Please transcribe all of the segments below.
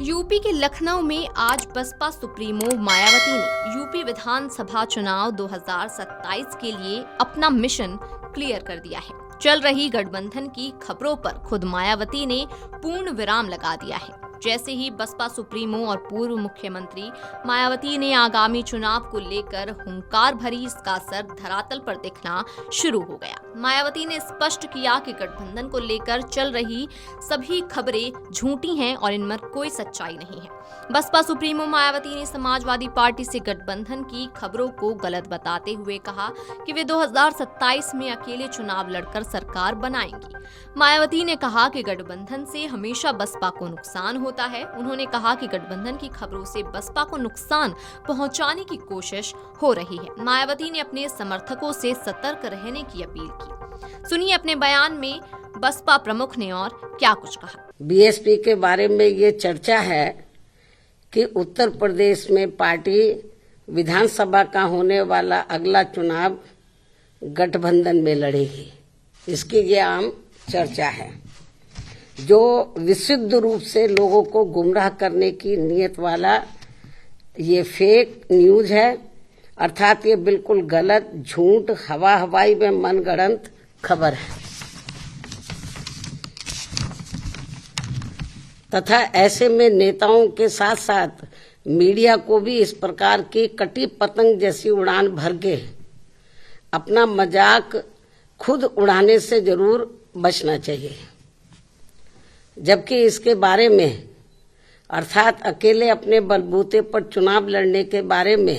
UP के लखनऊ में आज बसपा सुप्रीमो मायावती ने यूपी विधानसभा चुनाव 2027 के लिए अपना मिशन क्लियर कर दिया है। चल रही गठबंधन की खबरों पर खुद मायावती ने पूर्ण विराम लगा दिया है। जैसे ही बसपा सुप्रीमो और पूर्व मुख्यमंत्री मायावती ने आगामी चुनाव को लेकर हुंकार भरी इसका असर धरातल पर दिखना शुरू हो गया। मायावती ने स्पष्ट किया कि गठबंधन को लेकर चल रही सभी खबरें झूठी हैं और इनमें कोई सच्चाई नहीं है। बसपा सुप्रीमो मायावती ने समाजवादी पार्टी से गठबंधन की खबरों को गलत बताते हुए कहा कि वे 2027 में अकेले चुनाव लड़कर सरकार बनाएंगी। मायावती ने कहा कि गठबंधन से हमेशा बसपा को नुकसान होता है। उन्होंने कहा कि गठबंधन की खबरों से बसपा को नुकसान पहुंचाने की कोशिश हो रही है। मायावती ने अपने समर्थकों से सतर्क रहने की अपील की। सुनिए अपने बयान में बसपा प्रमुख ने और क्या कुछ कहा। बीएसपी के बारे में ये चर्चा है कि उत्तर प्रदेश में पार्टी विधानसभा का होने वाला अगला चुनाव गठबंधन में लड़ेगी। इसकी ये आम चर्चा है, जो विशुद्ध रूप से लोगों को गुमराह करने की नीयत वाला ये फेक न्यूज है। अर्थात ये बिल्कुल गलत, झूठ, हवाई में मनगढ़ंत खबर है तथा ऐसे में नेताओं के साथ साथ मीडिया को भी इस प्रकार की कटी पतंग जैसी उड़ान भर के अपना मजाक खुद उड़ाने से जरूर बचना चाहिए। जबकि इसके बारे में अर्थात अकेले अपने बलबूते पर चुनाव लड़ने के बारे में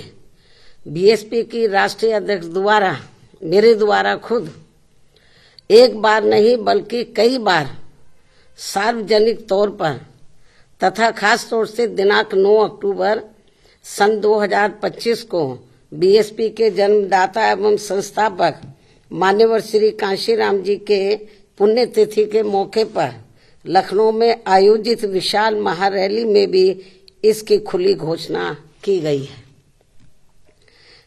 बीएसपी की राष्ट्रीय अध्यक्ष द्वारा मेरे द्वारा खुद एक बार नहीं बल्कि कई बार सार्वजनिक तौर पर तथा खास तौर से दिनांक 9 अक्टूबर सन 2025 को बीएसपी के जन्मदाता एवं संस्थापक मान्यवर श्री कांशीराम जी के पुण्यतिथि के मौके पर लखनऊ में आयोजित विशाल महारैली में भी इसकी खुली घोषणा की गई है,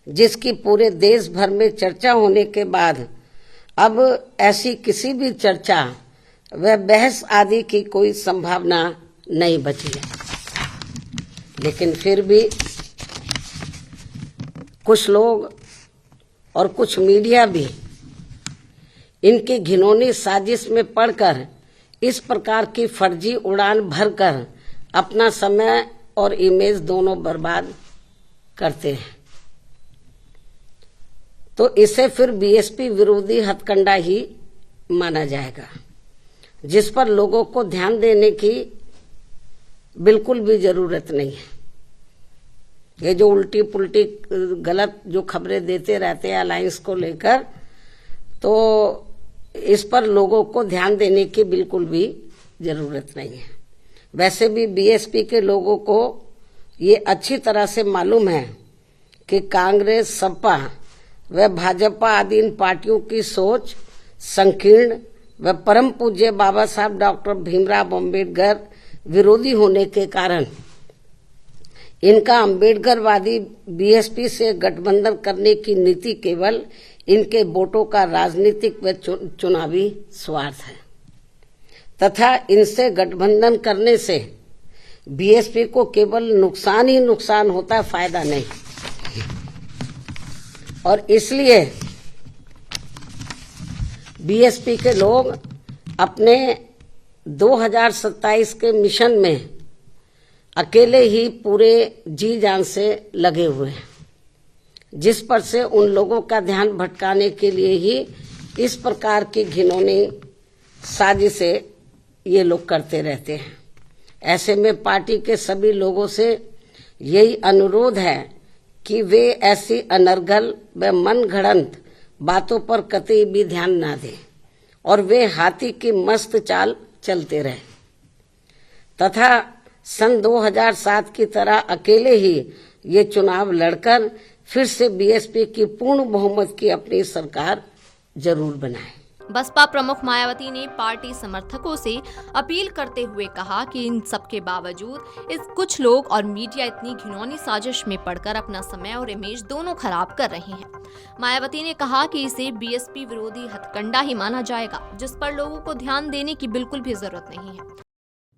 जिसकी पूरे देश भर में चर्चा होने के बाद अब ऐसी किसी भी चर्चा व बहस आदि की कोई संभावना नहीं बची है। लेकिन फिर भी कुछ लोग और कुछ मीडिया भी इनकी घिनौनी साजिश में पड़कर इस प्रकार की फर्जी उड़ान भरकर अपना समय और इमेज दोनों बर्बाद करते हैं, तो इसे फिर बीएसपी विरोधी हथकंडा ही माना जाएगा, जिस पर लोगों को ध्यान देने की बिल्कुल भी जरूरत नहीं है। ये जो उल्टी पुल्टी गलत जो खबरें देते रहते हैं अलायंस को लेकर, तो इस पर लोगों को ध्यान देने की बिल्कुल भी जरूरत नहीं है। वैसे भी बीएसपी के लोगों को ये अच्छी तरह से मालूम है कि कांग्रेस, सपा व भाजपा आदि इन पार्टियों की सोच संकीर्ण व परम पूज्य बाबा साहब डॉक्टर भीमराव अम्बेडकर विरोधी होने के कारण इनका अम्बेडकरवादी बीएसपी से गठबंधन करने की नीति केवल इनके वोटों का राजनीतिक व चुनावी स्वार्थ है तथा इनसे गठबंधन करने से बीएसपी को केवल नुकसान ही नुकसान होता है, फायदा नहीं। और इसलिए बीएसपी के लोग अपने 2027 के मिशन में अकेले ही पूरे जी जान से लगे हुए हैं, जिस पर से उन लोगों का ध्यान भटकाने के लिए ही इस प्रकार की घिनौनी साजिशें ये लोग करते रहते हैं। ऐसे में पार्टी के सभी लोगों से यही अनुरोध है कि वे ऐसी अनर्गल व मनगढ़ंत बातों पर कतई भी ध्यान ना दें और वे हाथी की मस्त चाल चलते रहे तथा सन 2007 की तरह अकेले ही ये चुनाव लड़कर फिर से बीएसपी की पूर्ण बहुमत की अपनी सरकार जरूर बनाए। बसपा प्रमुख मायावती ने पार्टी समर्थकों से अपील करते हुए कहा कि इन सब के बावजूद इस कुछ लोग और मीडिया इतनी घिनौनी साजिश में पड़कर अपना समय और इमेज दोनों खराब कर रहे हैं। मायावती ने कहा कि इसे बीएसपी विरोधी हथकंडा ही माना जाएगा, जिस पर लोगों को ध्यान देने की बिल्कुल भी जरूरत नहीं है।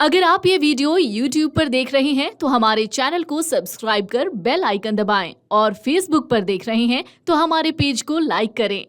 अगर आप ये वीडियो YouTube पर देख रहे हैं तो हमारे चैनल को सब्सक्राइब कर बेल आइकन दबाएं और Facebook पर देख रहे हैं तो हमारे पेज को लाइक करें।